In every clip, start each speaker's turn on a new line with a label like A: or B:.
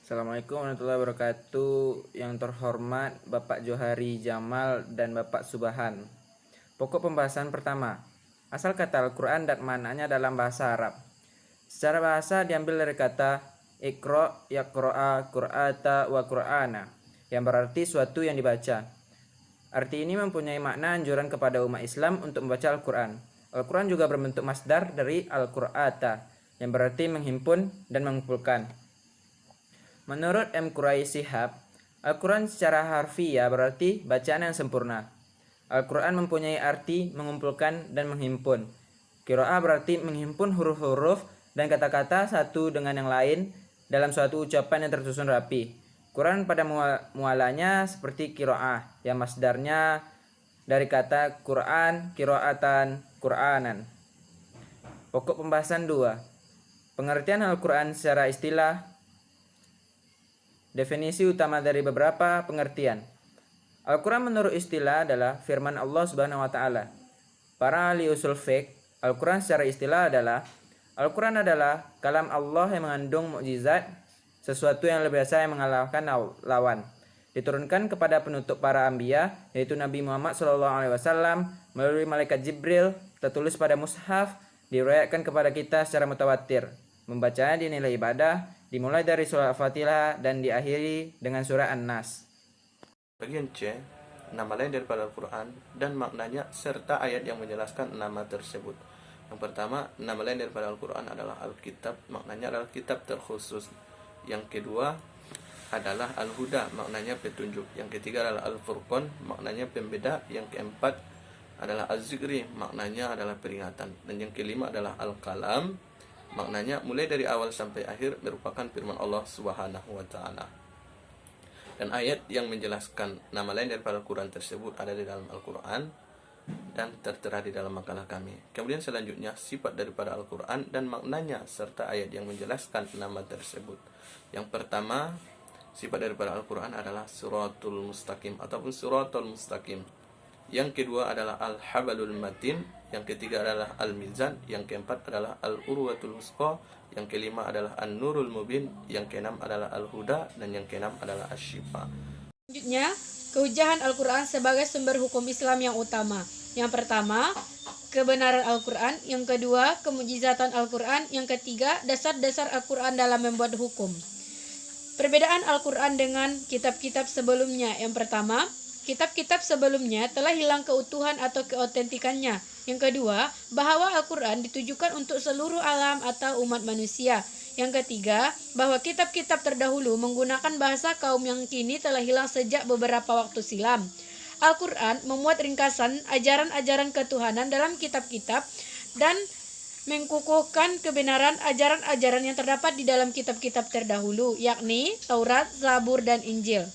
A: Assalamualaikum warahmatullahi wabarakatuh. Yang terhormat Bapak Johari Jamal dan Bapak Subahan. Pokok pembahasan pertama. Asal kata Al-Quran dan maknanya dalam bahasa Arab. Secara bahasa diambil dari kata Iqra, yaqra'a, qur'ata, wa qur'ana, yang berarti suatu yang dibaca. Arti ini mempunyai makna anjuran kepada umat Islam untuk membaca Al-Quran. Al-Quran juga berbentuk masdar dari Al-Qur'ata, yang berarti menghimpun dan mengumpulkan. Menurut M. Quraisy Shihab, Al-Quran secara harfiah berarti bacaan yang sempurna. Al-Quran mempunyai arti mengumpulkan dan menghimpun. Qiraah berarti menghimpun huruf-huruf dan kata-kata satu dengan yang lain dalam suatu ucapan yang tersusun rapi. Quran pada mualanya seperti qiraah, yang masdarnya dari kata Quran, qiraatan, Qur'anan. Pokok pembahasan 2. Pengertian Al-Quran secara istilah. Definisi utama dari beberapa pengertian. Al-Quran menurut istilah adalah firman Allah Subhanahu wa taala. Para ahli usul fiqh, Al-Quran secara istilah adalah Al-Quran adalah kalam Allah yang mengandung mukjizat, sesuatu yang luar biasa yang mengalahkan lawan. Diturunkan kepada penutup para anbiya, yaitu Nabi Muhammad SAW melalui malaikat Jibril, tertulis pada mushaf, diriwayatkan kepada kita secara mutawatir. Membacanya dinilai ibadah, dimulai dari surah Al-Fatihah dan diakhiri dengan surah An-Nas.
B: Bagian C, nama lain daripada Al-Quran dan maknanya serta ayat yang menjelaskan nama tersebut. Yang pertama, nama lain daripada Al-Quran adalah Al-Kitab, maknanya adalah kitab terkhusus. Yang kedua adalah Al-Huda, maknanya petunjuk. Yang ketiga adalah Al-Furqan, maknanya pembeda. Yang keempat adalah Az-Zikri, maknanya adalah peringatan. Dan yang kelima adalah Al-Kalam, maknanya mulai dari awal sampai akhir merupakan firman Allah Subhanahu wa taala. Dan ayat yang menjelaskan nama lain daripada Al-Quran tersebut ada di dalam Al-Quran dan tertera di dalam makalah kami. Kemudian selanjutnya sifat daripada Al-Quran dan maknanya serta ayat yang menjelaskan nama tersebut. Yang pertama, sifat daripada Al-Quran adalah suratul mustaqim ataupun suratul mustaqim. Yang kedua adalah Al-Habalul Matin. Yang ketiga adalah Al-Mizan. Yang keempat adalah Al-Urwatul Wusqa. Yang kelima adalah An-Nurul Mubin. Yang keenam adalah Al-Huda. Dan yang keenam adalah Asy-Syifa.
C: Selanjutnya, kehujahan Al-Quran sebagai sumber hukum Islam yang utama. Yang pertama, kebenaran Al-Quran. Yang kedua, kemujizatan Al-Quran. Yang ketiga, dasar-dasar Al-Quran dalam membuat hukum. Perbedaan Al-Quran dengan kitab-kitab sebelumnya. Yang pertama, kitab-kitab sebelumnya telah hilang keutuhan atau keotentikannya. Yang kedua, bahwa Al-Quran ditujukan untuk seluruh alam atau umat manusia. Yang ketiga, bahwa kitab-kitab terdahulu menggunakan bahasa kaum yang kini telah hilang sejak beberapa waktu silam. Al-Quran memuat ringkasan ajaran-ajaran ketuhanan dalam kitab-kitab dan mengkukuhkan kebenaran ajaran-ajaran yang terdapat di dalam kitab-kitab terdahulu, yakni Taurat, Zabur, dan Injil.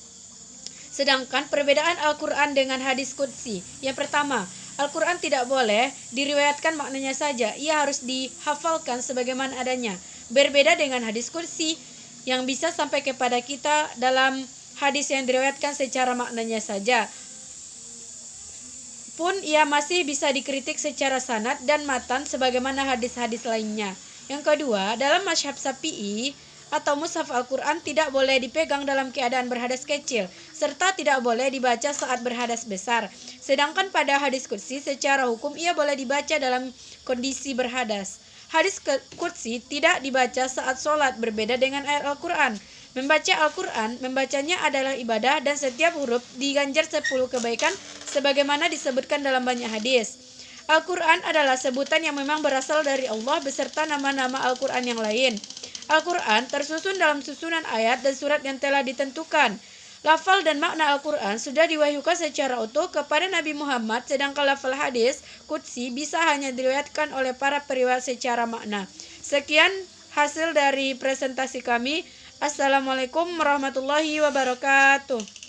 C: Sedangkan perbedaan Al-Quran dengan hadis qudsi. Yang pertama, Al-Quran tidak boleh diriwayatkan maknanya saja, ia harus dihafalkan sebagaimana adanya. Berbeda dengan hadis qudsi yang bisa sampai kepada kita dalam hadis yang diriwayatkan secara maknanya saja. Pun ia masih bisa dikritik secara sanad dan matan sebagaimana hadis-hadis lainnya. Yang kedua, dalam mazhab Syafi'i atau mushaf Al-Quran tidak boleh dipegang dalam keadaan berhadas kecil, serta tidak boleh dibaca saat berhadas besar. Sedangkan pada hadis qudsi secara hukum ia boleh dibaca dalam kondisi berhadas. Hadis qudsi tidak dibaca saat sholat, berbeda dengan ayat Al-Quran. Membaca Al-Quran, membacanya adalah ibadah dan setiap huruf diganjar 10 kebaikan sebagaimana disebutkan dalam banyak hadis. Al-Quran adalah sebutan yang memang berasal dari Allah beserta nama-nama Al-Quran yang lain. Al-Quran tersusun dalam susunan ayat dan surat yang telah ditentukan. Lafal dan makna Al-Quran sudah diwahyukan secara utuh kepada Nabi Muhammad, sedangkan lafal hadis qudsi bisa hanya diriwayatkan oleh para periwayat secara makna. Sekian hasil dari presentasi kami. Assalamualaikum warahmatullahi wabarakatuh.